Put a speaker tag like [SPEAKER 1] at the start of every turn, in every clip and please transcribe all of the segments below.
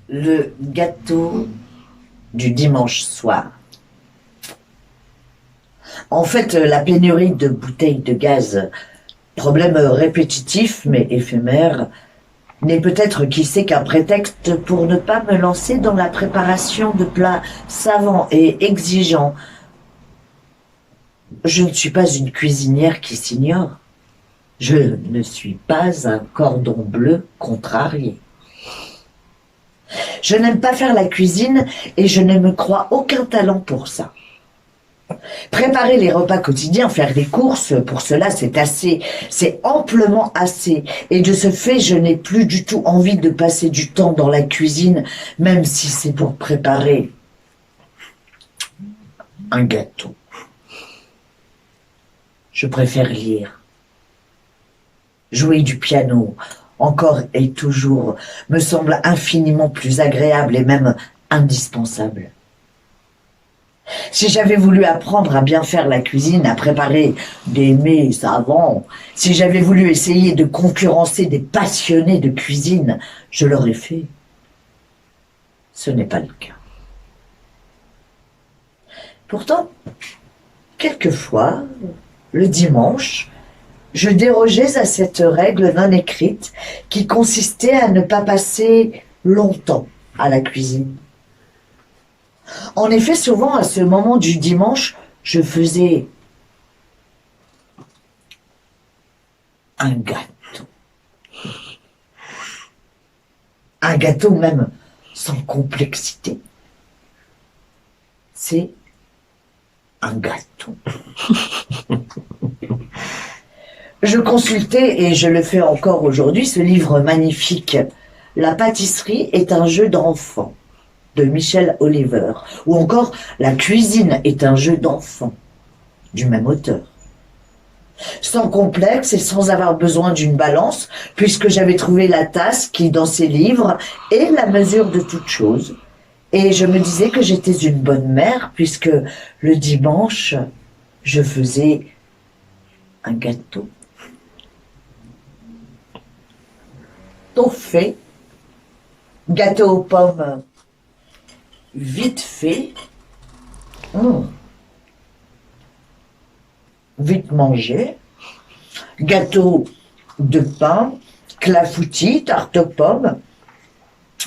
[SPEAKER 1] Le gâteau du dimanche soir. En fait, la pénurie de bouteilles de gaz, problème répétitif mais éphémère, n'est peut-être qui sait qu'un prétexte pour ne pas me lancer dans la préparation de plats savants et exigeants. Je ne suis pas une cuisinière qui s'ignore. Je ne suis pas un cordon bleu contrarié. Je n'aime pas faire la cuisine et je ne me crois aucun talent pour ça. Préparer les repas quotidiens, faire des courses, pour cela c'est assez, c'est amplement assez. Et de ce fait, je n'ai plus du tout envie de passer du temps dans la cuisine, même si c'est pour préparer un gâteau. Je préfère lire, jouer du piano, encore et toujours, me semble infiniment plus agréable et même indispensable. Si j'avais voulu apprendre à bien faire la cuisine, à préparer des mets savants, si j'avais voulu essayer de concurrencer des passionnés de cuisine, je l'aurais fait. Ce n'est pas le cas. Pourtant, quelquefois, le dimanche, je dérogeais à cette règle non écrite qui consistait à ne pas passer longtemps à la cuisine. En effet, souvent, à ce moment du dimanche, je faisais un gâteau. Un gâteau même sans complexité. C'est un gâteau. Je consultais, et je le fais encore aujourd'hui, ce livre magnifique, La pâtisserie est un jeu d'enfant, de Michel Oliver, ou encore La cuisine est un jeu d'enfant, du même auteur. Sans complexe et sans avoir besoin d'une balance, puisque j'avais trouvé la tasse qui, dans ces livres, est la mesure de toute chose. Et je me disais que j'étais une bonne mère, puisque le dimanche, je faisais un gâteau. Tout fait, gâteau aux pommes vite fait, vite mangé, gâteau de pain, clafoutis, tarte aux pommes.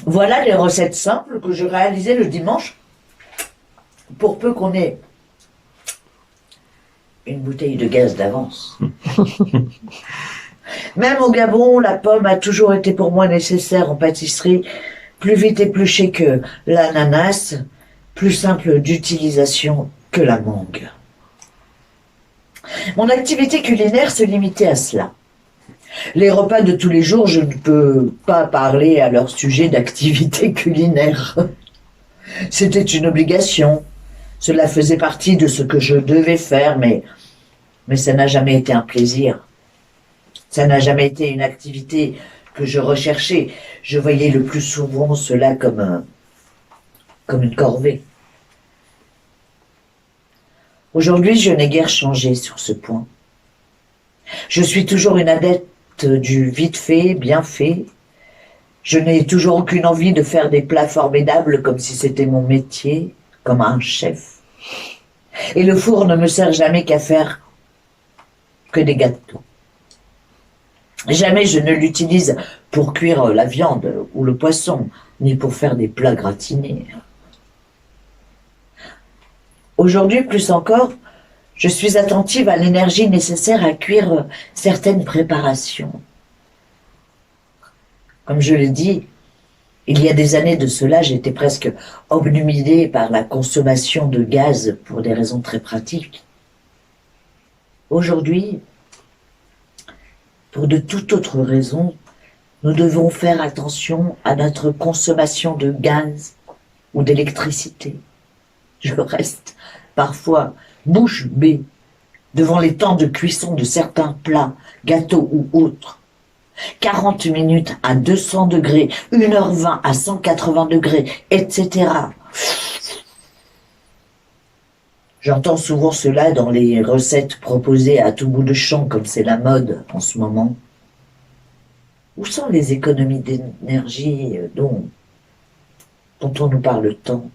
[SPEAKER 1] Voilà les recettes simples que je réalisais le dimanche, pour peu qu'on ait une bouteille de gaz d'avance. Même au Gabon, la pomme a toujours été pour moi nécessaire en pâtisserie, plus vite épluchée que l'ananas, plus simple d'utilisation que la mangue. Mon activité culinaire se limitait à cela. Les repas de tous les jours, je ne peux pas parler à leur sujet d'activité culinaire. C'était une obligation. Cela faisait partie de ce que je devais faire, mais ça n'a jamais été un plaisir. Ça n'a jamais été une activité que je recherchais. Je voyais le plus souvent cela comme une corvée. Aujourd'hui, je n'ai guère changé sur ce point. Je suis toujours une adepte du vite fait, bien fait. Je n'ai toujours aucune envie de faire des plats formidables comme si c'était mon métier, comme un chef. Et le four ne me sert jamais qu'à faire que des gâteaux. Jamais je ne l'utilise pour cuire la viande ou le poisson, ni pour faire des plats gratinés. Aujourd'hui, plus encore, je suis attentive à l'énergie nécessaire à cuire certaines préparations. Comme je le dis, il y a des années de cela, j'étais presque obnubilée par la consommation de gaz pour des raisons très pratiques. Aujourd'hui, pour de toute autre raison, nous devons faire attention à notre consommation de gaz ou d'électricité. Je reste parfois bouche bée devant les temps de cuisson de certains plats, gâteaux ou autres. 40 minutes à 200 degrés, 1h20 à 180 degrés, etc. J'entends souvent cela dans les recettes proposées à tout bout de champ, comme c'est la mode en ce moment. Où sont les économies d'énergie dont dont on nous parle tant.